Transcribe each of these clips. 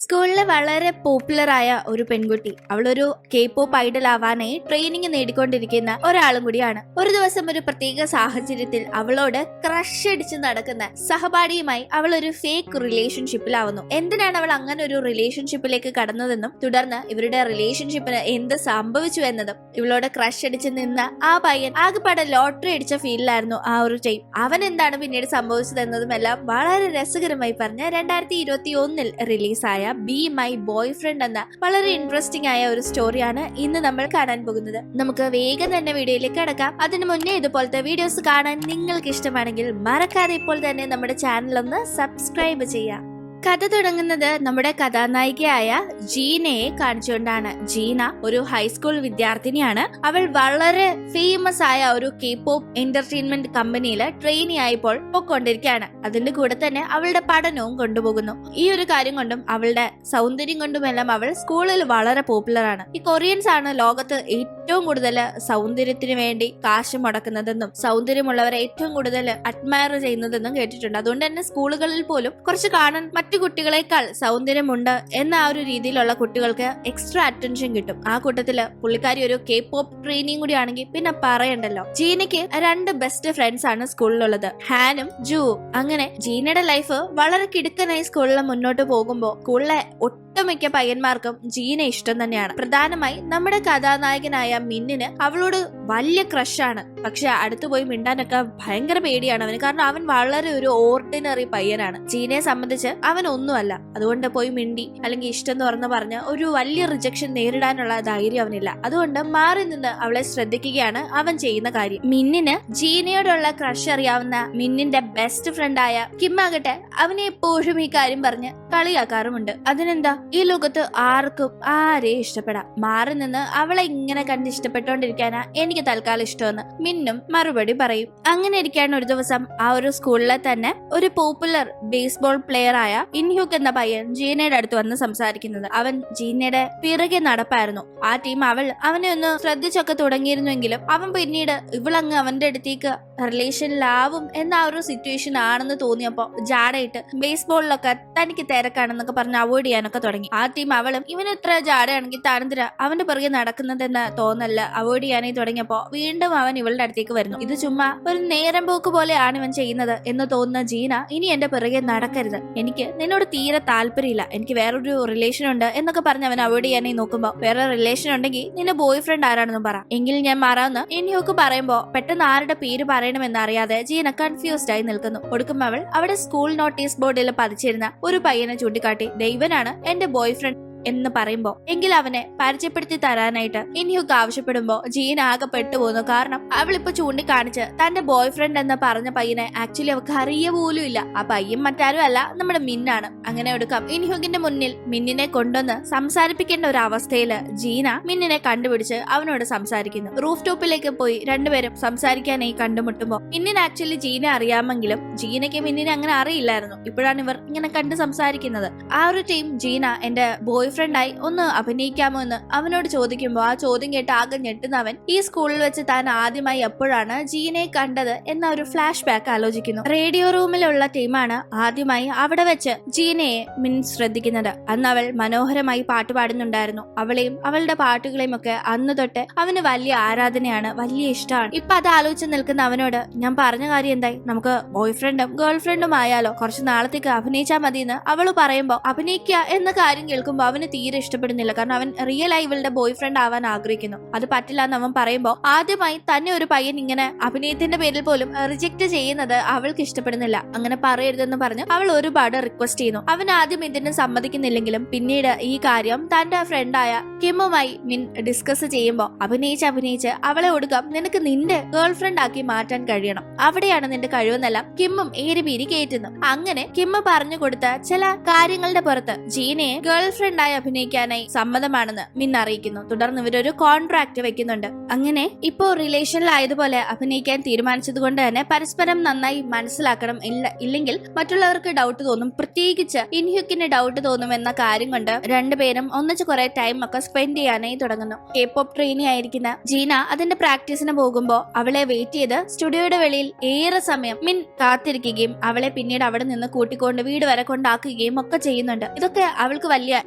സ്കൂളിൽ വളരെ പോപ്പുലർ ആയ ഒരു പെൺകുട്ടി. അവളൊരു K-pop ഐഡൽ ആവാനായി ട്രെയിനിങ് നേടിക്കൊണ്ടിരിക്കുന്ന ഒരാളും കൂടിയാണ്. ഒരു ദിവസം ഒരു പ്രത്യേക സാഹചര്യത്തിൽ അവളോട് ക്രഷ് അടിച്ച് നടക്കുന്ന സഹപാഠിയുമായി അവൾ ഒരു ഫേക്ക് റിലേഷൻഷിപ്പിലാവുന്നു. എന്തിനാണ് അവൾ അങ്ങനെ ഒരു റിലേഷൻഷിപ്പിലേക്ക് കടന്നതെന്നും തുടർന്ന് ഇവരുടെ റിലേഷൻഷിപ്പിന് എന്ത് സംഭവിച്ചു എന്നതും ഇവളോട് ക്രഷ് അടിച്ച് നിന്ന ആ പയ്യൻ ആകെപ്പാടെ ലോട്ടറി അടിച്ച ഫീലിലായിരുന്നു ആ ഒരു ടൈം. അവൻ എന്താണ് പിന്നീട് സംഭവിച്ചതെന്നതും എല്ലാം വളരെ രസകരമായി പറഞ്ഞ് 2021 റിലീസായ ബി മൈ ബോയ് ഫ്രണ്ട് എന്ന വളരെ ഇൻട്രസ്റ്റിംഗ് ആയ ഒരു സ്റ്റോറിയാണ് ഇന്ന് നമ്മൾ കാണാൻ പോകുന്നത്. നമുക്ക് വേഗം തന്നെ വീഡിയോയിലേക്ക് കടക്കാം. അതിനു മുന്നേ ഇതുപോലത്തെ വീഡിയോസ് കാണാൻ നിങ്ങൾക്ക് ഇഷ്ടമാണെങ്കിൽ മറക്കാതെ ഇപ്പോൾ തന്നെ നമ്മുടെ ചാനൽ ഒന്ന് സബ്സ്ക്രൈബ് ചെയ്യാം. കഥ തുടങ്ങുന്നത് നമ്മുടെ കഥാനായികയായ ജീനയെ കാണിച്ചുകൊണ്ടാണ്. ജീന ഒരു ഹൈസ്കൂൾ വിദ്യാർത്ഥിനിയാണ്. അവൾ വളരെ ഫേമസ് ആയ ഒരു K-pop എന്റർടൈൻമെന്റ് കമ്പനിയിൽ ട്രെയിനി ആയപ്പോൾ പൊക്കൊണ്ടിരിക്കുകയാണ്. അതിന്റെ കൂടെ തന്നെ അവളുടെ പഠനവും കൊണ്ടുപോകുന്നു. ഈ ഒരു കാര്യം കൊണ്ടും അവളുടെ സൗന്ദര്യം കൊണ്ടുമെല്ലാം അവൾ സ്കൂളിൽ വളരെ പോപ്പുലർ ആണ്. ഈ കൊറിയൻസ് ആണ് ലോകത്ത് ഏറ്റവും കൂടുതൽ സൗന്ദര്യത്തിന് വേണ്ടി കാശ് മുടക്കുന്നതെന്നും സൗന്ദര്യമുള്ളവരെ ഏറ്റവും കൂടുതൽ അഡ്മയർ ചെയ്യുന്നതെന്നും കേട്ടിട്ടുണ്ട്. അതുകൊണ്ട് തന്നെ സ്കൂളുകളിൽ പോലും കുറച്ച് കാണാൻ മറ്റു കുട്ടികളെക്കാൾ സൗന്ദര്യമുണ്ട് എന്ന ആ ഒരു രീതിയിലുള്ള കുട്ടികൾക്ക് എക്സ്ട്രാ അറ്റൻഷൻ കിട്ടും. ആ കൂട്ടത്തില് പുള്ളിക്കാരി ഒരു K-pop ട്രെയിനിങ് കൂടി ആണെങ്കിൽ പിന്നെ പറയണ്ടല്ലോ. ജീനയ്ക്ക് 2 ബെസ്റ്റ് ഫ്രണ്ട്സ് ആണ് സ്കൂളിലുള്ളത്, ഹാനും ജൂവും. അങ്ങനെ ജീനയുടെ ലൈഫ് വളരെ കിടുക്കനായി സ്കൂളിൽ മുന്നോട്ട് പോകുമ്പോ സ്കൂളിലെ ഒട്ടുമിക്ക പയ്യന്മാർക്കും ജീന ഇഷ്ടം തന്നെയാണ്. പ്രധാനമായി നമ്മുടെ കഥാനായകനായ മിന്നിന് അവളോട് വലിയ ക്രഷാണ്. പക്ഷെ അടുത്തു പോയി മിണ്ടാനൊക്കെ ഭയങ്കര പേടിയാണ് അവന്. കാരണം അവൻ വളരെ ഒരു ഓർഡിനറി പയ്യനാണ്. ജീനയെ സംബന്ധിച്ച് അവൻ ഒന്നുമല്ല. അതുകൊണ്ട് പോയി മിണ്ടി അല്ലെങ്കിൽ ഇഷ്ടം തുറന്ന് പറഞ്ഞ് ഒരു വലിയ റിജക്ഷൻ നേരിടാനുള്ള ധൈര്യം അവനില്ല. അതുകൊണ്ട് മാറി നിന്ന് അവളെ ശ്രദ്ധിക്കുകയാണ് അവൻ ചെയ്യുന്ന കാര്യം. മിന്നിന് ജീനയോടുള്ള ക്രഷ് അറിയാവുന്ന മിന്നിന്റെ ബെസ്റ്റ് ഫ്രണ്ടായ കിമ്മാകട്ടെ അവനെ എപ്പോഴും ഈ കാര്യം പറഞ്ഞ് കളിയാക്കാറുമുണ്ട്. അതിനെന്താ, ഈ ലോകത്ത് ആർക്കും ആരെയും ഇഷ്ടപ്പെടാം. മാറി നിന്ന് അവളെ ഇങ്ങനെ കണ്ട് ഇഷ്ടപ്പെട്ടോണ്ടിരിക്കാനാ എനിക്ക് തൽക്കാലം ഇഷ്ടമെന്ന് മിന്നും മറുപടി പറയും. അങ്ങനെ ഇരിക്കാണ് ഒരു ദിവസം ആ ഒരു സ്കൂളിലെ തന്നെ ഒരു പോപ്പുലർ ബേസ്ബോൾ പ്ലെയർ ആയ ഇൻഹ്യൂക്ക് എന്ന പയ്യൻ ജീനയുടെ അടുത്ത് വന്ന് സംസാരിക്കുന്നത്. അവൻ ജീനയുടെ പിറകെ നടപ്പായിരുന്നു. ആ ടീം അവനെ ഒന്ന് ശ്രദ്ധിച്ചൊക്കെ തുടങ്ങിയിരുന്നെങ്കിലും അവൻ പിന്നീട് ഇവളങ്ങ് അവന്റെ അടുത്തേക്ക് റിലേഷനിലാവും എന്ന ആ ഒരു സിറ്റുവേഷൻ ആണെന്ന് തോന്നിയപ്പോ ജാടയിട്ട് ബേസ്ബോളിലൊക്കെ തനിക്ക് തിരക്കാണെന്നൊക്കെ പറഞ്ഞ് അവോയ്ഡ് ചെയ്യാനൊക്കെ തുടങ്ങി. ആ ടീം അവളും ഇവന് ഇത്ര ജാടയാണെങ്കിൽ താനെന്തിര അവന്റെ പിറകെ നടക്കുന്നതെന്ന് തോന്നല്ല അവോയ്ഡ് ചെയ്യാനായി തുടങ്ങിയപ്പോ വീണ്ടും അവൻ ഇവളുടെ അടുത്തേക്ക് വരുന്നു. ഇത് ചുമ്മാ ഒരു നേരം പോക്ക് പോലെയാണ് ഇവൻ ചെയ്യുന്നത് എന്ന് തോന്നുന്ന ജീന ഇനി എന്റെ പിറകെ നടക്കരുത്, എനിക്ക് നിന്നോട് തീരെ താല്പര്യമില്ല, എനിക്ക് വേറൊരു റിലേഷൻ ഉണ്ട് എന്നൊക്കെ പറഞ്ഞ് അവൻ അവോയ്ഡ് ചെയ്യാനായി നോക്കുമ്പോ വേറെ റിലേഷൻ ഉണ്ടെങ്കിൽ നിന്റെ ബോയ് ഫ്രണ്ട് ആരാണെന്നും പറ, എങ്കിൽ ഞാൻ മാറാമെന്ന് ഇനിയൊക്കെ പറയുമ്പോ പെട്ടെന്ന് ആരുടെ പേര് പറയണമെന്ന് അറിയാതെ ജീന കൺഫ്യൂസ്ഡ് ആയി നിൽക്കുന്നു. ഒടുക്കും അവൾ അവിടെ സ്കൂൾ നോട്ടീസ് ബോർഡിൽ പതിച്ചിരുന്ന ഒരു പയ്യനെ ചൂണ്ടിക്കാട്ടി ദൈവനാണ് എന്റെ ബോയ് ഫ്രണ്ട് എന്ന് പറയുമ്പോ എങ്കിൽ അവനെ പരിചയപ്പെടുത്തി തരാനായിട്ട് ഇനിയൊക്കെ ആവശ്യപ്പെടുമ്പോ ജീന ആകെ പെട്ടുപോകുന്നു. കാരണം അവളിപ്പോ ചൂണ്ടിക്കാണിച്ച് തന്റെ ബോയ് ഫ്രണ്ട് എന്ന് പറഞ്ഞ പയ്യനെ ആക്ച്വലി അവൾക്ക് അറിയ പോലും ഇല്ല. ആ പയ്യൻ മറ്റാരും അല്ല, നമ്മുടെ മിന്നാണ്. അങ്ങനെ എടുക്കാം ഇനിഹുകിന്റെ മുന്നിൽ മിന്നിനെ കൊണ്ടുവന്ന് സംസാരിപ്പിക്കേണ്ട ഒരു അവസ്ഥയില് ജീന മിന്നിനെ കണ്ടുപിടിച്ച് അവനോട് സംസാരിക്കുന്നു. റൂഫ് ടോപ്പിലേക്ക് പോയി രണ്ടുപേരും സംസാരിക്കാനായി കണ്ടുമുട്ടുമ്പോ മിന്നിന് ആക്ച്വലി ജീന അറിയാമെങ്കിലും ജീനയ്ക്ക് മിന്നിനെ അങ്ങനെ അറിയില്ലായിരുന്നു. ഇപ്പോഴാണ് ഇവർ ഇങ്ങനെ കണ്ട് സംസാരിക്കുന്നത്. ആ ഒരു ടീം ജീന എന്റെ ബോയ് ഫ്രണ്ടായി ഒന്ന് അഭിനയിക്കാമോ എന്ന് അവനോട് ചോദിക്കുമ്പോ ആ ചോദ്യം കേട്ട് ആകെ ഞെട്ടുന്നവൻ ഈ സ്കൂളിൽ വെച്ച് താൻ ആദ്യമായി എപ്പോഴാണ് ജീനയെ കണ്ടത് എന്ന ഒരു ഫ്ലാഷ് ബാക്ക് ആലോചിക്കുന്നു. റേഡിയോ റൂമിലുള്ള ടീമാണ് ആദ്യമായി അവിടെ വെച്ച് ജീനയെ മിൻ ശ്രദ്ധിക്കുന്നത്. അന്ന് അവൾ മനോഹരമായി പാട്ട് പാടുന്നുണ്ടായിരുന്നു. അവളെയും അവളുടെ പാട്ടുകളെയും ഒക്കെ അന്ന് തൊട്ട് അവന് വലിയ ആരാധനയാണ്, വലിയ ഇഷ്ടമാണ്. ഇപ്പൊ അത് ആലോചിച്ച് നിൽക്കുന്ന അവനോട് ഞാൻ പറഞ്ഞ കാര്യം എന്തായി, നമുക്ക് ബോയ് ഫ്രണ്ടും ഗേൾ ഫ്രണ്ടും ആയാലോ, കുറച്ച് നാളത്തേക്ക് അഭിനയിച്ചാൽ മതി എന്ന് അവള് പറയുമ്പോ അഭിനയിക്കുക എന്ന കാര്യം കേൾക്കുമ്പോ അവന് തീരെ ഇഷ്ടപ്പെടുന്നില്ല. കാരണം അവൻ റിയൽ ആയി ഇവളുടെ ബോയ് ഫ്രണ്ട് ആവാൻ ആഗ്രഹിക്കുന്നു. അത് പറ്റില്ല എന്ന് അവൻ പറയുമ്പോ ആദ്യമായി തന്നെ ഒരു പയ്യൻ ഇങ്ങനെ അഭിനയത്തിന്റെ പേരിൽ പോലും റിജക്ട് ചെയ്യുന്നത് അവൾക്ക് ഇഷ്ടപ്പെടുന്നില്ല. അങ്ങനെ പറയരുതെന്ന് പറഞ്ഞ് അവൾ ഒരുപാട് റിക്വസ്റ്റ് ചെയ്യുന്നു. അവൻ ആദ്യം ഇതിന് സമ്മതിക്കുന്നില്ലെങ്കിലും പിന്നീട് ഈ കാര്യം തന്റെ ഫ്രണ്ടായ കിമ്മുമായി മിൻ ഡിസ്കസ് ചെയ്യുമ്പോ അഭിനയിച്ച് അവളെ ഒടുക്കാം നിനക്ക് നിന്റെ ഗേൾ ഫ്രണ്ട് ആക്കി മാറ്റാൻ കഴിയണം, അവിടെയാണ് നിന്റെ കഴിവെന്നെല്ലാം കിമ്മും ഏരിപീരി കേറ്റുന്നു. അങ്ങനെ കിമ്മ് പറഞ്ഞു കൊടുത്ത ചില കാര്യങ്ങളുടെ പുറത്ത് ജീനയെ ഗേൾ ഫ്രണ്ട് പോപ്പുലറായി അഭിനയിക്കാനായി സമ്മതമാണെന്ന് മിൻ അറിയിക്കുന്നു. തുടർന്ന് ഇവരൊരു കോൺട്രാക്ട് വെക്കുന്നുണ്ട്. അങ്ങനെ ഇപ്പോ റിലേഷനിലായതുപോലെ അഭിനയിക്കാൻ തീരുമാനിച്ചത് കൊണ്ട് തന്നെ പരസ്പരം നന്നായി മനസ്സിലാക്കണം. ഇല്ലെങ്കിൽ മറ്റുള്ളവർക്ക് ഡൗട്ട് തോന്നും, പ്രത്യേകിച്ച് ഇൻഹ്യുക്കിന് ഡൗട്ട് തോന്നും എന്ന കാര്യം കൊണ്ട് രണ്ടുപേരും ഒന്നിച്ച് കുറെ ടൈം ഒക്കെ സ്പെൻഡ് ചെയ്യാനായി തുടങ്ങുന്നു. K-pop ട്രെയിനി ആയിരിക്കുന്ന ജീന അതിന്റെ പ്രാക്ടീസിന് പോകുമ്പോൾ അവളെ വെയിറ്റ് ചെയ്ത് സ്റ്റുഡിയോയുടെ വെളിയിൽ ഏറെ സമയം മിൻ കാത്തിരിക്കുകയും അവളെ പിന്നീട് അവിടെ നിന്ന് കൂട്ടിക്കൊണ്ട് വീട് വരെ കൊണ്ടാക്കുകയും ഒക്കെ ചെയ്യുന്നുണ്ട്. ഇതൊക്കെ അവൾക്ക് വലിയ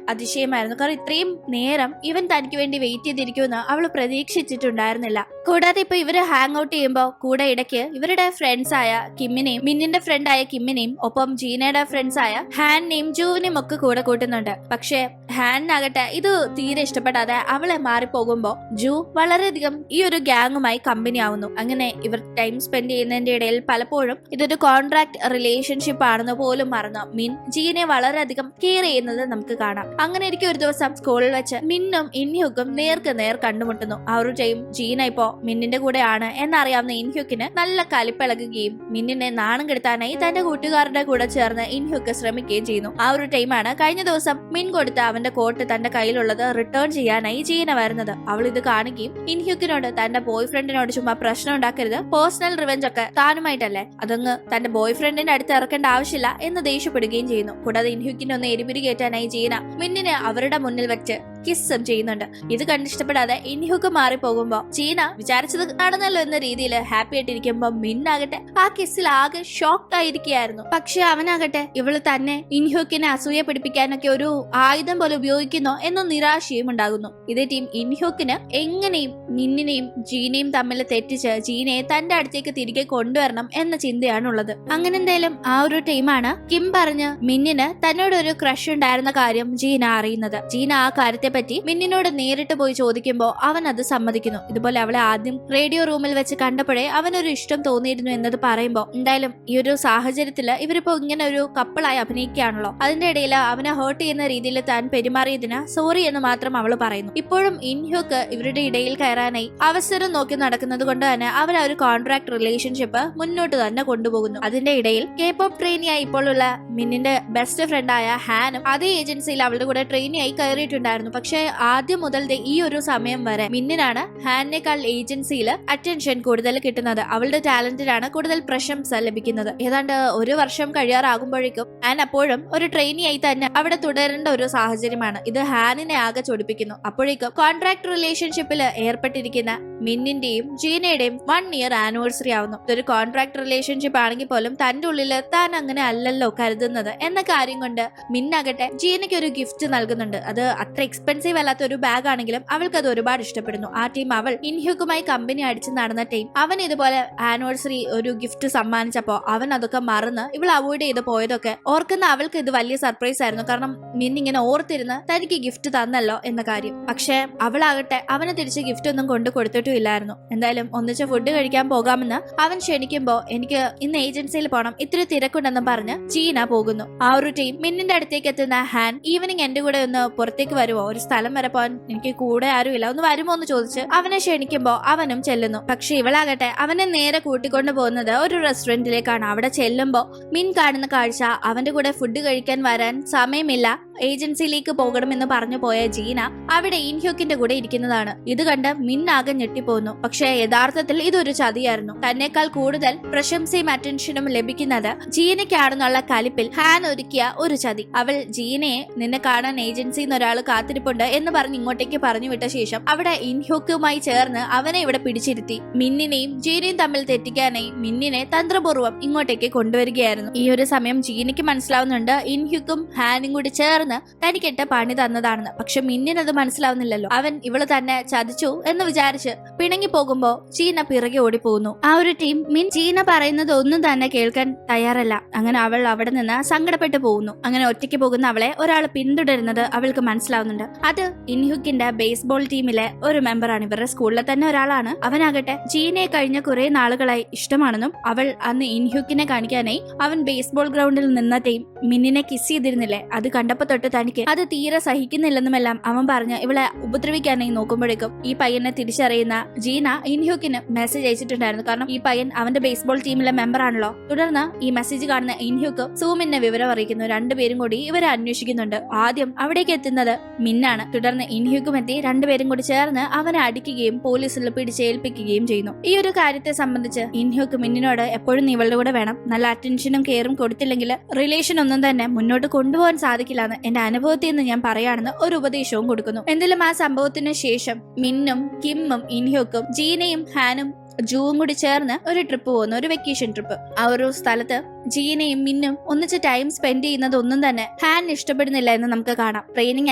അതിശയമായിരുന്നു. കാരണം ഇത്രയും നേരം ഇവൻ തനിക്ക് വേണ്ടി വെയിറ്റ് ചെയ്തിരിക്കുമെന്ന് അവൾ പ്രതീക്ഷിച്ചിട്ടുണ്ടായിരുന്നില്ല. കൂടാതെ ഇപ്പൊ ഇവര് ഹാങ് ഔട്ട് ചെയ്യുമ്പോൾ കൂടെ ഇടയ്ക്ക് ഇവരുടെ ഫ്രണ്ട്സ് ആയ കിമ്മിനെയും മിന്നിന്റെ ഫ്രണ്ട് ആയ കിമ്മിനെയും ഒപ്പം ജീനയുടെ ഫ്രണ്ട്സ് ആയ ഹാനിനെയും ജൂവിനെയും ഒക്കെ കൂടെ കൂട്ടുന്നുണ്ട്. പക്ഷെ ഹാനിനാകട്ടെ ഇത് തീരെ ഇഷ്ടപ്പെടാതെ അവളെ മാറിപ്പോകുമ്പോ ജൂ വളരെയധികം ഈ ഒരു ഗ്യാങ്ങുമായി കമ്പനി ആവുന്നു. അങ്ങനെ ഇവർ ടൈം സ്പെൻഡ് ചെയ്യുന്നതിന്റെ ഇടയിൽ പലപ്പോഴും ഇതൊരു കോൺട്രാക്ട് റിലേഷൻഷിപ്പ് ആണെന്ന് പോലും മറന്നു മിൻ ജീനെ വളരെയധികം കെയർ ചെയ്യുന്നത് നമുക്ക് കാണാം. അങ്ങനെ ഇരിക്കും ഒരു ദിവസം സ്കൂളിൽ വെച്ച് മിന്നും ഇൻഹ്യുക്കും നേർക്ക് നേർ കണ്ടുമുട്ടുന്നു. ആ ഒരു ടൈം ജീന ഇപ്പോ മിന്നിന്റെ കൂടെയാണ് എന്നറിയാവുന്ന ഇൻഹ്യുക്കിന് നല്ല കലിപ്പിളകുകയും മിന്നിനെ നാണം കെടുത്താനായി തന്റെ കൂട്ടുകാരുടെ കൂടെ ചേർന്ന് ഇൻഹ്യുക്ക് ശ്രമിക്കുകയും ചെയ്യുന്നു. ആ ഒരു ടൈമാണ് കഴിഞ്ഞ ദിവസം മിൻ കൊടുത്ത അവന്റെ കോട്ട് തന്റെ കയ്യിലുള്ളത് റിട്ടേൺ ചെയ്യാനായി ജീന വരുന്നത്. അവൾ ഇത് കാണുകയും ഇൻഹ്യുക്കിനോട് തന്റെ ബോയ് ഫ്രണ്ടിനോട് ചുമ്മാ പ്രശ്നം ഉണ്ടാക്കരുത്, പേഴ്സണൽ റിവെഞ്ച് ഒക്കെ താനുമായിട്ടല്ലേ, അതങ്ങ് തന്റെ ബോയ് ഫ്രണ്ടിന്റെ അടുത്ത് ഇറക്കേണ്ട ആവശ്യമില്ല എന്ന് ദേഷ്യപ്പെടുകയും ചെയ്യുന്നു. കൂടാതെ ഇൻഹ്യുക്കിനെ ഒന്ന് എരിപിരി കയറ്റാനായി ജീന മിന്നിനെ അവരുടെ മുന്നിൽ വെച്ച് കിസ്സും ചെയ്യുന്നുണ്ട്. ഇത് കണ്ടിഷ്ടപ്പെടാതെ ഇൻഹ്യുക്ക് മാറിപ്പോകുമ്പോ ജീന വിചാരിച്ചത് കാണുന്നല്ലോ എന്ന രീതിയിൽ ഹാപ്പി ആയിട്ടിരിക്കുമ്പോ മിന്നാകട്ടെ ആ കിസ്സിൽ ആകെ ഷോക്ക് ആയിരിക്കുകയായിരുന്നു. പക്ഷെ അവനാകട്ടെ ഇവള് തന്നെ ഇൻഹ്യുക്കിനെ അസൂയ പിടിപ്പിക്കാനൊക്കെ ഒരു ആയുധം പോലെ ഉപയോഗിക്കുന്നോ എന്ന നിരാശയും ഉണ്ടാകുന്നു. ഇതേ ടീം ഇൻഹ്യുക്കിന് എങ്ങനെയും മിന്നിനെയും ജീനയും തമ്മിൽ തെറ്റിച്ച് ജീനയെ തന്റെ അടുത്തേക്ക് തിരികെ കൊണ്ടുവരണം എന്ന ചിന്തയാണുള്ളത്. അങ്ങനെ എന്തായാലും ആ ഒരു ടീമാണ് കിം പറഞ്ഞ് മിന്നിന് തന്നോട് ഒരു ക്രഷ് ഉണ്ടായിരുന്ന കാര്യം ജീന അറിയുന്നത്. ജീന ആ കാര്യത്തെ പറ്റി മിന്നിനോട് നേരിട്ട് പോയി ചോദിക്കുമ്പോൾ അവൻ അത് സമ്മതിക്കുന്നു. ഇതുപോലെ അവളെ ആദ്യം റേഡിയോ റൂമിൽ വെച്ച് കണ്ടപ്പോഴേ അവനൊരു ഇഷ്ടം തോന്നിയിരുന്നു എന്നത് പറയുമ്പോൾ എന്തായാലും ഈ ഒരു സാഹചര്യത്തില് ഇവരിപ്പോ ഇങ്ങനെ ഒരു കപ്പിളായി അഭിനയിക്കുകയാണല്ലോ, അതിന്റെ ഇടയിൽ അവനെ ഹേർട്ട് ചെയ്യുന്ന രീതിയിൽ താൻ പെരുമാറിയതിന് സോറി എന്ന് മാത്രം അവള് പറയുന്നു. ഇപ്പോഴും ഇൻഹ്യുക്ക് ഇവരുടെ ഇടയിൽ കയറാനായി അവസരം നോക്കി നടക്കുന്നത് കൊണ്ട് തന്നെ അവർ ഒരു കോൺട്രാക്ട് റിലേഷൻഷിപ്പ് മുന്നോട്ട് തന്നെ കൊണ്ടുപോകുന്നു. അതിന്റെ ഇടയിൽ K-pop ട്രെയിനിയായി ഇപ്പോഴുള്ള മിന്നിന്റെ ബെസ്റ്റ് ഫ്രണ്ടായ ഹാനും അതേ ഏജൻസിയിൽ അവളുടെ കൂടെ ട്രെയിനിയായി കയറിയിട്ടുണ്ടായിരുന്നു. പക്ഷെ ആദ്യം മുതൽ ഈ ഒരു സമയം വരെ മിന്നിനാണ് ഹാനിനേക്കാൾ ഏജൻസിയിൽ അറ്റൻഷൻ കൂടുതൽ കിട്ടുന്നത്. അവളുടെ ടാലന്റിനാണ് കൂടുതൽ പ്രശംസ ലഭിക്കുന്നത്. ഏതാണ്ട് ഒരു വർഷം കഴിയാറാകുമ്പോഴേക്കും ഹാൻ അപ്പോഴും ഒരു ട്രെയിനിയായി തന്നെ അവിടെ തുടരേണ്ട ഒരു സാഹചര്യമാണ്. ഇത് ഹാനിനെ ആകെ ചൊടിപ്പിക്കുന്നു. അപ്പോഴേക്കും കോൺട്രാക്ട് റിലേഷൻഷിപ്പിൽ ഏർപ്പെട്ടിരിക്കുന്ന മിന്നിന്റെയും ജീനയുടെയും 1 ഇയർ ആനിവേഴ്സറി ആവുന്നു. ഇതൊരു കോൺട്രാക്ട് റിലേഷൻഷിപ്പ് ആണെങ്കിൽ പോലും തന്റെ ഉള്ളിൽ താൻ അങ്ങനെ അല്ലല്ലോ കരുതുന്നത് എന്ന കാര്യം കൊണ്ട് മിന്നാകട്ടെ ജീനയ്ക്ക് ഒരു ഗിഫ്റ്റ് നൽകുന്നുണ്ട്. അത് അത്ര എക്സ്പെൻസീവ് അല്ലാത്ത ഒരു ബാഗ് ആണെങ്കിലും അവൾക്ക് അത് ഒരുപാട് ഇഷ്ടപ്പെടുന്നു. ആ ടീം അവൾ ഇൻഹ്യുക്കുമായി കമ്പനി അടിച്ച് നടന്ന ടീം അവൻ ഇതുപോലെ ആനിവേഴ്സറി ഒരു ഗിഫ്റ്റ് സമ്മാനിച്ചപ്പോ അവൻ അതൊക്കെ മറന്ന് ഇവൾ അവോയ്ഡ് ചെയ്ത് പോയതൊക്കെ ഓർക്കുന്ന അവൾക്ക് ഇത് വലിയ സർപ്രൈസ് ആയിരുന്നു. കാരണം മിൻ ഇങ്ങനെ ഓർത്തിരുന്ന് തനിക്ക് ഗിഫ്റ്റ് തന്നല്ലോ എന്ന കാര്യം. പക്ഷെ അവളാകട്ടെ അവന് തിരിച്ച് ഗിഫ്റ്റ് ഒന്നും കൊണ്ടു കൊടുത്തിട്ടും ഇല്ലായിരുന്നു. എന്തായാലും ഒന്നിച്ച് ഫുഡ് കഴിക്കാൻ പോകാമെന്ന് അവൻ ക്ഷണിക്കുമ്പോ എനിക്ക് ഇന്ന് ഏജൻസിയിൽ പോകണം, ഇത്തിരി തിരക്കുണ്ടെന്ന് പറഞ്ഞ് ജീന പോകുന്നു. ആ ഒരു ടീം മിന്നിന്റെ അടുത്തേക്ക് എത്തുന്ന ഹാൻ ഈവനിങ് എന്റെ കൂടെ ഒന്ന് പുറത്തേക്ക് വരുമോ, ഒരു സ്ഥലം വരെ പോകാൻ എനിക്ക് കൂടെ ആരുമില്ല, ഒന്ന് വരുമോ എന്ന് ചോദിച്ച് അവനെ ക്ഷണിക്കുമ്പോ അവനും ചെല്ലുന്നു. പക്ഷെ ഇവളാകട്ടെ അവനെ നേരെ കൂട്ടിക്കൊണ്ടു പോകുന്നത് ഒരു റെസ്റ്റോറന്റിലേക്കാണ്. അവിടെ ചെല്ലുമ്പോ മിൻ കാണുന്ന കാഴ്ച അവന്റെ കൂടെ ഫുഡ് കഴിക്കാൻ വരാൻ സമയമില്ല, ഏജൻസിയിലേക്ക് പോകണമെന്ന് പറഞ്ഞു പോയ ജീന അവിടെ ഇൻഹ്യുക്കിന്റെ കൂടെ ഇരിക്കുന്നതാണ്. ഇത് കണ്ട് മിൻ ആകെ ഞെട്ടിപ്പോകുന്നു. പക്ഷെ യഥാർത്ഥത്തിൽ ഇതൊരു ചതിയായിരുന്നു. തന്നെക്കാൾ കൂടുതൽ പ്രശംസയും അറ്റൻഷനും ലഭിക്കുന്നത് ജീനയ്ക്കാണെന്നുള്ള കലിപ്പിൽ ഹാൻ ഒരുക്കിയ ഒരു ചതി. അവൾ ജീനയെ നിന്നെ കാണാൻ ഏജൻസിന്ന് ഒരാൾ കാത്തിരിപ്പുണ്ട് എന്ന് പറഞ്ഞ് ഇങ്ങോട്ടേക്ക് പറഞ്ഞു വിട്ട ശേഷം അവിടെ ഇൻഹ്യുക്കുമായി ചേർന്ന് അവനെ ഇവിടെ പിടിച്ചിരുത്തി മിന്നിനെയും ജീനയും തമ്മിൽ തെറ്റിക്കാനായി മിന്നിനെ തന്ത്രപൂർവ്വം ഇങ്ങോട്ടേക്ക് കൊണ്ടുവരികയായിരുന്നു. ഈ ഒരു സമയം ജീനയ്ക്ക് മനസ്സിലാവുന്നുണ്ട് ഇൻഹ്യുക്കും ഹാനും കൂടി ചേർന്ന് തനിക്കിട്ട് പണി തന്നതാണെന്ന്. പക്ഷെ മിന്നിനത് മനസ്സിലാവുന്നില്ലല്ലോ. അവൻ ഇവള് തന്നെ ചതിച്ചു എന്ന് വിചാരിച്ച് പിണങ്ങി പോകുമ്പോ ജീന പിറകെ ഓടിപ്പോകുന്നു. ആ ഒരു ടീം മിൻ ജീന പറയുന്നത് ഒന്നും തന്നെ കേൾക്കാൻ തയ്യാറല്ല. അങ്ങനെ അവൾ അവിടെ നിന്ന് സങ്കടപ്പെട്ടു പോകുന്നു. അങ്ങനെ ഒറ്റയ്ക്ക് പോകുന്ന അവളെ ഒരാൾ പിന്തുടരുന്നത് അവൾക്ക് മനസ്സിലാവുന്നുണ്ട്. അത് ഇൻഹുക്കിന്റെ ബേസ്ബോൾ ടീമിലെ ഒരു മെമ്പറാണ്, ഇവരുടെ സ്കൂളിലെ തന്നെ ഒരാളാണ്. അവനാകട്ടെ ജീനയെ കഴിഞ്ഞ കുറെ നാളുകളായി ഇഷ്ടമാണെന്നും അവൾ അന്ന് ഇൻഹുക്കിനെ കാണിക്കാനായി അവൻ ബേസ്ബോൾ ഗ്രൗണ്ടിൽ നിന്നത്തെയും മിന്നിനെ കിസ് ചെയ്തിരുന്നില്ലേ, അത് കണ്ടപ്പോ തൊട്ട് തനിക്ക് അത് തീരെ സഹിക്കുന്നില്ലെന്നുമെല്ലാം അവൻ പറഞ്ഞ് ഇവളെ ഉപദ്രവിക്കാനായി നോക്കുമ്പോഴേക്കും ഈ പയ്യനെ തിരിച്ചറിയുന്ന ജീന ഇൻഹുക്കിന് മെസ്സേജ് അയച്ചിട്ടുണ്ടായിരുന്നു. കാരണം ഈ പയ്യൻ അവന്റെ ബേസ്ബോൾ ടീമിലെ മെമ്പർ ആണല്ലോ. തുടർന്ന് ഈ മെസ്സേജ് കാണുന്ന ഇൻഹുക്ക് സൂമിനെ വിവരം അറിയിക്കുന്നു. രണ്ടുപേരും കൂടി ഇവരെ അന്വേഷിക്കുന്നുണ്ട്. ആദ്യം അവിടേക്ക് എത്തുന്നത് മിന്നാണ്. തുടർന്ന് ഇൻഹ്യുക്കും എത്തി രണ്ടുപേരും കൂടി ചേർന്ന് അവനെ അടിക്കുകയും പോലീസിൽ പിടിച്ചേൽപ്പിക്കുകയും ചെയ്യുന്നു. ഈ ഒരു കാര്യത്തെ സംബന്ധിച്ച് ഇൻഹ്യുക്ക് മിന്നിനോട് എപ്പോഴും നീ ഇവളുടെ കൂടെ വേണം, നല്ല അറ്റൻഷനും കെയറും കൊടുത്തില്ലെങ്കിൽ റിലേഷൻ ഒന്നും തന്നെ മുന്നോട്ട് കൊണ്ടുപോകാൻ സാധിക്കില്ല എന്ന് എന്റെ അനുഭവത്തിൽ നിന്ന് ഞാൻ പറയാണെന്ന് ഒരു ഉപദേശവും കൊടുക്കുന്നു. എന്തെങ്കിലും ആ സംഭവത്തിന് ശേഷം മിന്നും കിമ്മും ഇൻഹ്യുക്കും ജീനയും ഹാനും ജൂവും കൂടി ചേർന്ന് ഒരു ട്രിപ്പ് പോകുന്നു, ഒരു വെക്കേഷൻ ട്രിപ്പ്. ആ ഒരു സ്ഥലത്ത് ജീനയും മിന്നും ഒന്നിച്ച് ടൈം സ്പെൻഡ് ചെയ്യുന്നത് ഒന്നും തന്നെ ഹാൻ ഇഷ്ടപ്പെടുന്നില്ല എന്ന് നമുക്ക് കാണാം. ട്രെയിനിങ്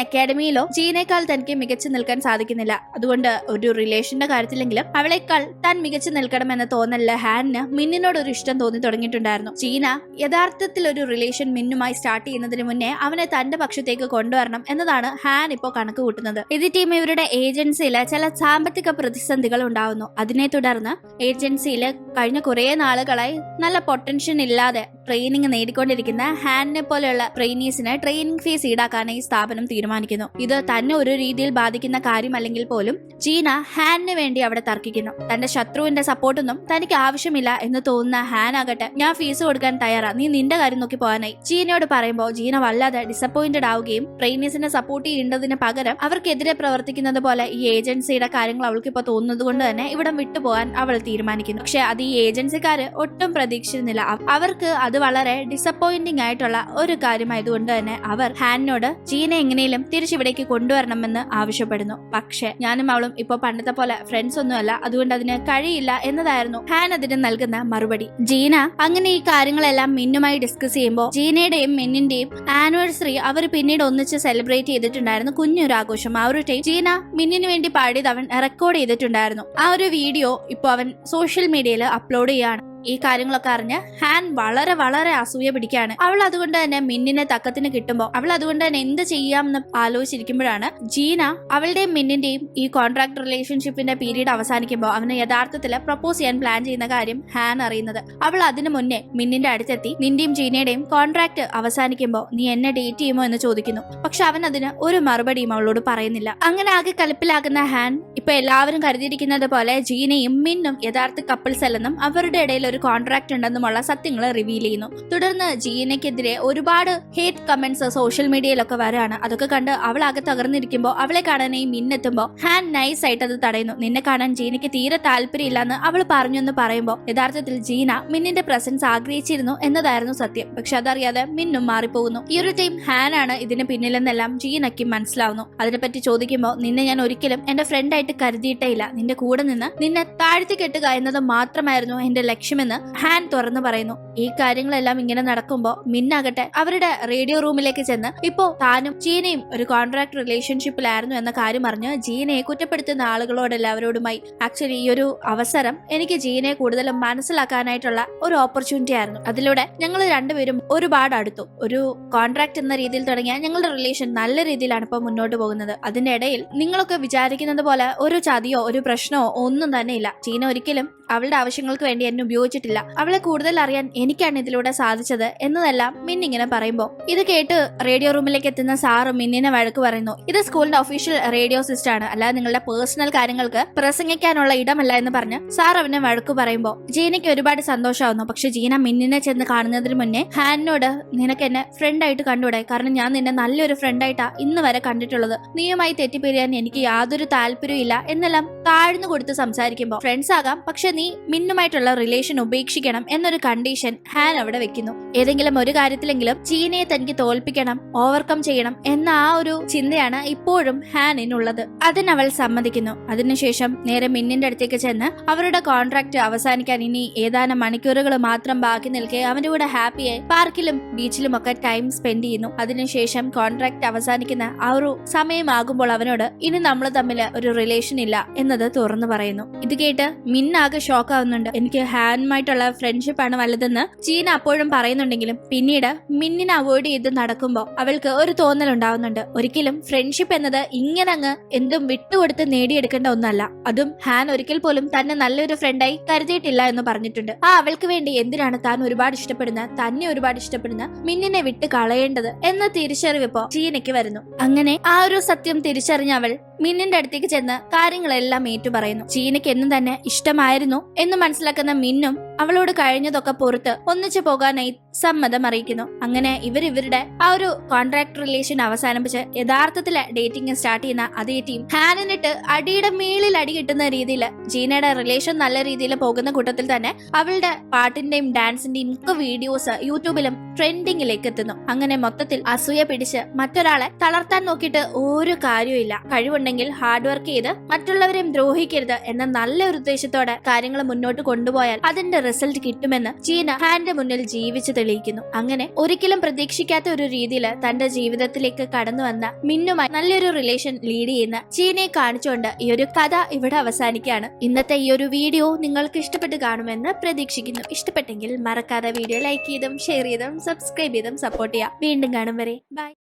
അക്കാഡമിയിലോ ജീനേക്കാൾ തനിക്ക് മികച്ചു നിൽക്കാൻ സാധിക്കുന്നില്ല. അതുകൊണ്ട് ഒരു റിലേഷന്റെ കാര്യത്തിലെങ്കിലും അവളെക്കാൾ താൻ മികച്ചു നിൽക്കണമെന്ന തോന്നലില് ഹാനിന് മിന്നിനോട് ഒരു ഇഷ്ടം തോന്നി തുടങ്ങിയിട്ടുണ്ടായിരുന്നു. ജീന യഥാർത്ഥത്തിൽ ഒരു റിലേഷൻ മിന്നുമായി സ്റ്റാർട്ട് ചെയ്യുന്നതിന് മുന്നേ അവനെ തന്റെ പക്ഷത്തേക്ക് കൊണ്ടുവരണം എന്നതാണ് ഹാൻ ഇപ്പോൾ കണക്ക് കൂട്ടുന്നത്. ഇത് ടീം ഇവരുടെ ഏജൻസിയിലെ ചില സാമ്പത്തിക പ്രതിസന്ധികൾ ഉണ്ടാവുന്നു. അതിനെ തുടർന്ന് ഏജൻസിയില് കഴിഞ്ഞ കുറെ നാളുകളായി നല്ല പൊട്ടൻഷ്യൽ ഇല്ലാതെ ട്രെയിനിങ് നേടിക്കൊണ്ടിരിക്കുന്ന ഹാനിനെ പോലെയുള്ള ട്രെയിനീസിന് ട്രെയിനിങ് ഫീസ് ഈടാക്കാനായി സ്ഥാപനം തീരുമാനിക്കുന്നു. ഇത് തന്നെ ഒരു രീതിയിൽ ബാധിക്കുന്ന കാര്യമല്ലെങ്കിൽ പോലും ജീന ഹാനിന് വേണ്ടി അവിടെ തർക്കിക്കുന്നു. തന്റെ ശത്രുവിന്റെ സപ്പോർട്ടൊന്നും തനിക്ക് ആവശ്യമില്ല എന്ന് തോന്നുന്ന ഹാൻ ആകട്ടെ ഞാൻ ഫീസ് കൊടുക്കാൻ തയ്യാറാ, നീ നിന്റെ കാര്യം നോക്കി പോകാനായി ജീനയോട് പറയുമ്പോൾ ജീന വല്ലാതെ ഡിസപ്പോയിന്റഡ് ആവുകയും ട്രെയിനീസിനെ സപ്പോർട്ട് ചെയ്യേണ്ടതിന് പകരം അവർക്കെതിരെ പ്രവർത്തിക്കുന്നത് പോലെ ഈ ഏജൻസിയുടെ കാര്യങ്ങൾ അവൾക്ക് ഇപ്പോൾ തോന്നുന്നത് കൊണ്ട് തന്നെ ഇവിടം വിട്ടുപോകാൻ അവൾ തീരുമാനിക്കുന്നു. പക്ഷെ അത് ഈ ഏജൻസിക്കാര് ഒട്ടും പ്രതീക്ഷിച്ചിരുന്നില്ല. അവർക്ക് അത് വളരെ ഡിസപ്പോയിന്റിംഗ് ആയിട്ടുള്ള ഒരു കാര്യമായതുകൊണ്ട് തന്നെ അവർ ഹാനിനോട് ജീന എങ്ങനെയും തിരിച്ചിവിടേക്ക് കൊണ്ടുവരണമെന്ന് ആവശ്യപ്പെടുന്നു. പക്ഷെ ഞാനും അവളും ഇപ്പൊ പണ്ടത്തെ പോലെ ഫ്രണ്ട്സ് ഒന്നുമല്ല, അതുകൊണ്ട് അതിന് കഴിയില്ല എന്നതായിരുന്നു ഹാൻ അതിന് നൽകുന്ന മറുപടി. ജീന അങ്ങനെ ഈ കാര്യങ്ങളെല്ലാം മിന്നുമായി ഡിസ്കസ് ചെയ്യുമ്പോൾ ജീനയുടെയും മിന്നിന്റെയും ആനിവേഴ്സറി അവർ പിന്നീട് ഒന്നിച്ച് സെലിബ്രേറ്റ് ചെയ്തിട്ടുണ്ടായിരുന്നു. കുഞ്ഞൊരു ആഘോഷം. ആ ഒരു ടൈം ജീന മിന്നിന് വേണ്ടി പാടിയത് അവൻ റെക്കോർഡ് ചെയ്തിട്ടുണ്ടായിരുന്നു. ആ ഒരു വീഡിയോ ഇപ്പൊ അവൻ സോഷ്യൽ മീഡിയയിൽ അപ്ലോഡ് ചെയ്യാണ്. ഈ കാര്യങ്ങളൊക്കെ അറിഞ്ഞ് ഹാൻ വളരെ വളരെ അസൂയ പിടിക്കുകയാണ്. അവൾ അതുകൊണ്ട് തന്നെ മിന്നിനെ തക്കത്തിന് കിട്ടുമ്പോൾ അവൾ അതുകൊണ്ട് തന്നെ എന്ത് ചെയ്യാമെന്ന് ആലോചിച്ചിരിക്കുമ്പോഴാണ് ജീന അവളുടെയും മിന്നിന്റെയും ഈ കോൺട്രാക്ട് റിലേഷൻഷിപ്പിന്റെ പീരീഡ് അവസാനിക്കുമ്പോൾ അവന് യഥാർത്ഥത്തിൽ പ്രപ്പോസ് ചെയ്യാൻ പ്ലാൻ ചെയ്യുന്ന കാര്യം ഹാൻ അറിയുന്നത്. അവൾ അതിനു മുന്നേ മിന്നിന്റെ അടുത്തെത്തി നിന്റെയും ജീനയുടെയും കോൺട്രാക്ട് അവസാനിക്കുമ്പോൾ നീ എന്നെ ഡേറ്റ് ചെയ്യുമോ എന്ന് ചോദിക്കുന്നു. പക്ഷെ അവൻ അതിന് ഒരു മറുപടിയും അവളോട് പറയുന്നില്ല. അങ്ങനെ ആകെ കലിപ്പിലാകുന്ന ഹാൻ ഇപ്പൊ എല്ലാവരും കരുതിയിരിക്കുന്നത് പോലെ ജീനയും മിന്നും യഥാർത്ഥ കപ്പിൾസ് അല്ലെന്നും അവരുടെ ഇടയിൽ ഒരു കോൺട്രാക്ട് ഉണ്ടെന്നുമുള്ള സത്യങ്ങൾ റിവീൽ ചെയ്യുന്നു. തുടർന്ന് ജീനയ്ക്കെതിരെ ഒരുപാട് ഹേറ്റ് കമന്റ്സ് സോഷ്യൽ മീഡിയയിലൊക്കെ വരാണ്. അതൊക്കെ കണ്ട് അവൾ ആകെ തകർന്നിരിക്കുമ്പോൾ അവളെ കാണാനായി മിന്നെത്തുമ്പോൾ ഹാൻ നൈസ് ആയിട്ട് അത് തടയുന്നു. നിന്നെ കാണാൻ ജീനയ്ക്ക് തീരെ താല്പര്യമില്ലെന്ന് അവൾ പറഞ്ഞു എന്ന് പറയുമ്പോൾ യഥാർത്ഥത്തിൽ ജീന മിന്നിന്റെ പ്രസൻസ് ആഗ്രഹിച്ചിരുന്നു എന്നതായിരുന്നു സത്യം. പക്ഷെ അതറിയാതെ മിന്നും മാറിപ്പോകുന്നു. ഈ ഒരു ടൈം ഹാൻ ആണ് ഇതിന് പിന്നിലെന്നെല്ലാം ജീനയ്ക്ക് മനസ്സിലാവുന്നു. അതിനെപ്പറ്റി ചോദിക്കുമ്പോൾ നിന്നെ ഞാൻ ഒരിക്കലും എന്റെ ഫ്രണ്ടായിട്ട് കരുതിയിട്ടേ ഇല്ല, നിന്റെ കൂടെ നിന്ന് നിന്നെ താഴ്ത്തി കെട്ടുക എന്നത് മാത്രമായിരുന്നു എന്റെ ലക്ഷ്യമെന്ന് ഹാൻ തുറന്നു പറയുന്നു. ഈ കാര്യങ്ങളെല്ലാം ഇങ്ങനെ നടക്കുമ്പോൾ മിന്നാകട്ടെ അവരുടെ റേഡിയോ റൂമിലേക്ക് ചെന്ന് ഇപ്പോ താനും ജീനയും ഒരു കോൺട്രാക്ട് റിലേഷൻഷിപ്പിലായിരുന്നു എന്ന കാര്യം അറിഞ്ഞ് ജീനയെ കുറ്റപ്പെടുത്തുന്ന ആളുകളോടെല്ലാവരോടുമായി ആക്ച്വലി ഈ ഒരു അവസരം എനിക്ക് ജീനയെ കൂടുതലും മനസ്സിലാക്കാനായിട്ടുള്ള ഒരു ഓപ്പർച്യൂണിറ്റി ആയിരുന്നു. അതിലൂടെ ഞങ്ങൾ രണ്ടുപേരും ഒരുപാട് അടുത്തു. ഒരു കോൺട്രാക്ട് എന്ന രീതിയിൽ തുടങ്ങിയ ഞങ്ങളുടെ റിലേഷൻ നല്ല രീതിയിലാണ് ഇപ്പോൾ മുന്നോട്ട് പോകുന്നത്. അതിന്റെ ഇടയിൽ നിങ്ങളൊക്കെ വിചാരിക്കുന്നത് പോലെ ഒരു ചതിയോ ഒരു പ്രശ്നമോ ഒന്നും തന്നെ ഇല്ല. ജീന ഒരിക്കലും അവളുടെ ആവശ്യങ്ങൾക്ക് വേണ്ടി എന്നെ ഉപയോഗിച്ചിട്ടില്ല. അവളെ കൂടുതൽ അറിയാൻ എനിക്കാണ് ഇതിലൂടെ സാധിച്ചത് എന്നതെല്ലാം മിൻ ഇങ്ങനെ പറയുമ്പോൾ ഇത് കേട്ട് റേഡിയോ റൂമിലേക്ക് എത്തുന്ന സാറ് മിന്നിനെ വഴക്ക് പറയുന്നു. ഇത് സ്കൂളിന്റെ ഒഫീഷ്യൽ റേഡിയോ സിസ്റ്റം ആണ്, അല്ലാതെ നിങ്ങളുടെ പേഴ്സണൽ കാര്യങ്ങൾക്ക് പ്രസംഗിക്കാനുള്ള ഇടമല്ല എന്ന് പറഞ്ഞ് സാർ അവനെ വഴക്ക് പറയുമ്പോൾ ജീനയ്ക്ക് ഒരുപാട് സന്തോഷമാവുന്നു. പക്ഷെ ജീന മിന്നിനെ ചെന്ന് കാണുന്നതിന് മുന്നേ ഹാനിനോട് നിനക്ക് എന്നെ ഫ്രണ്ടായിട്ട് കണ്ടൂടെ, കാരണം ഞാൻ നിന്നെ നല്ലൊരു ഫ്രണ്ടായിട്ടാ ഇന്ന് വരെ കണ്ടിട്ടുള്ളത്, നീയുമായി തെറ്റിപ്പിരിയാൻ എനിക്ക് യാതൊരു താല്പര്യവും ഇല്ല എന്നെല്ലാം താഴ്ന്നു കൊടുത്ത് സംസാരിക്കുമ്പോൾ ഫ്രണ്ട്സ് ആകാം, പക്ഷെ നീ മിന്നുമായിട്ടുള്ള റിലേഷൻ ഉപേക്ഷിക്കണം എന്നൊരു കണ്ടീഷൻ ഹാൻ അവിടെ വെക്കുന്നു. ഏതെങ്കിലും ഒരു കാര്യത്തിലെങ്കിലും ജീനയെ തനിക്ക് തോൽപ്പിക്കണം, ഓവർകം ചെയ്യണം എന്ന ആ ഒരു ചിന്തയാണ് ഇപ്പോഴും ഹാനിനുള്ളത്. അതിനവൾ സമ്മതിക്കുന്നു. അതിനുശേഷം നേരെ മിന്നിന്റെ അടുത്തേക്ക് ചെന്ന് അവരുടെ കോൺട്രാക്ട് അവസാനിക്കാൻ ഇനി ഏതാനും മണിക്കൂറുകൾ മാത്രം ബാക്കി നിൽക്കെ അവന്റെ കൂടെ ഹാപ്പിയായി പാർക്കിലും ബീച്ചിലും ഒക്കെ ടൈം സ്പെൻഡ് ചെയ്യുന്നു. അതിനുശേഷം കോൺട്രാക്ട് അവസാനിക്കുന്ന ആ ഒരു സമയമാകുമ്പോൾ അവനോട് ഇനി നമ്മൾ തമ്മിൽ ഒരു റിലേഷൻ ഇല്ല എന്നത് തുറന്നു പറയുന്നു. ഇത് കേട്ട് മിന്നാകെ ഷോക്ക് ആവുന്നുണ്ട്. എനിക്ക് ഹാനുമായിട്ടുള്ള ഫ്രണ്ട്ഷിപ്പ് ആണ് വലുതെന്ന് ജീന അപ്പോഴും പറയുന്നുണ്ടെങ്കിലും പിന്നീട് മിന്നിനെ അവോയ്ഡ് ചെയ്ത് നടക്കുമ്പോൾ അവൾക്ക് ഒരു തോന്നൽ ഉണ്ടാവുന്നുണ്ട്. ഒരിക്കലും ഫ്രണ്ട്ഷിപ്പ് എന്നത് ഇങ്ങനെ അങ്ങ് എന്തും വിട്ടുകൊടുത്ത് നേടിയെടുക്കേണ്ട ഒന്നല്ല. അതും ഹാൻ ഒരിക്കൽ പോലും തന്നെ നല്ലൊരു ഫ്രണ്ടായി കരുതിയിട്ടില്ല എന്ന് പറഞ്ഞിട്ടുണ്ട്. അവൾക്ക് വേണ്ടി എന്തിനാണ് താൻ ഒരുപാട് ഇഷ്ടപ്പെടുന്ന, തന്നെ ഒരുപാട് ഇഷ്ടപ്പെടുന്ന മിന്നിനെ വിട്ട് കളയേണ്ടത് എന്ന തിരിച്ചറിവ് ഇപ്പോ ജീനയ്ക്ക് വരുന്നു. അങ്ങനെ ആ ഒരു സത്യം തിരിച്ചറിഞ്ഞ അവൾ മിന്നിന്റെ അടുത്തേക്ക് ചെന്ന് കാര്യങ്ങളെല്ലാം ഏറ്റു പറയുന്നു. ജീനയ്ക്ക് എന്നും തന്നെ ഇഷ്ടമായിരുന്നു എന്ന് മനസ്സിലാക്കുന്ന മിന്നും അവളോട് കഴിഞ്ഞതൊക്കെ പുറത്ത് ഒന്നിച്ചു പോകാനായി സമ്മതം അറിയിക്കുന്നു. അങ്ങനെ ഇവരുടെ ആ ഒരു കോൺട്രാക്ട് റിലേഷൻ അവസാനിപ്പിച്ച് യഥാർത്ഥത്തിൽ ഡേറ്റിംഗ് സ്റ്റാർട്ട് ചെയ്യുന്ന അതേ ടീം ഹാനിട്ട് അടിയുടെ മേളിൽ അടി കിട്ടുന്ന രീതിയിൽ ജീനയുടെ റിലേഷൻ നല്ല രീതിയിൽ പോകുന്ന കൂട്ടത്തിൽ തന്നെ അവളുടെ പാട്ടിന്റെയും ഡാൻസിന്റെയും ഒക്കെ വീഡിയോസ് യൂട്യൂബിലും ട്രെൻഡിങ്ങിലേക്ക് എത്തുന്നു. അങ്ങനെ മൊത്തത്തിൽ അസൂയ പിടിച്ച് മറ്റൊരാളെ തളർത്താൻ നോക്കിയിട്ട് ഒരു കാര്യമില്ല. കഴിവുണ്ടെങ്കിൽ ഹാർഡ് വർക്ക് ചെയ്ത് മറ്റുള്ളവരെയും ദ്രോഹിക്കരുത് എന്ന നല്ലൊരു ഉദ്ദേശത്തോടെ കാര്യങ്ങൾ മുന്നോട്ട് കൊണ്ടുപോയാൽ അതിന്റെ റിസൾട്ട് കിട്ടുമെന്ന് ജീന ഹാന്റെ മുന്നിൽ ജീവിച്ചു തെളിയിക്കുന്നു. അങ്ങനെ ഒരിക്കലും പ്രതീക്ഷിക്കാത്ത ഒരു രീതിയിൽ തന്റെ ജീവിതത്തിലേക്ക് കടന്നു വന്ന മിന്നുമായി നല്ലൊരു റിലേഷൻ ലീഡ് ചെയ്യുന്ന ജീനയെ കാണിച്ചുകൊണ്ട് ഈ ഒരു കഥ ഇവിടെ അവസാനിക്കുകയാണ്. ഇന്നത്തെ ഈ ഒരു വീഡിയോ നിങ്ങൾക്ക് ഇഷ്ടപ്പെട്ട് കാണുമെന്ന് പ്രതീക്ഷിക്കുന്നു. ഇഷ്ടപ്പെട്ടെങ്കിൽ മറക്കാതെ വീഡിയോ ലൈക്ക് ചെയ്തും ഷെയർ ചെയ്തും സബ്സ്ക്രൈബ് ചെയ്തും സപ്പോർട്ട് ചെയ്യാം. വീണ്ടും കാണും വരെ ബൈ.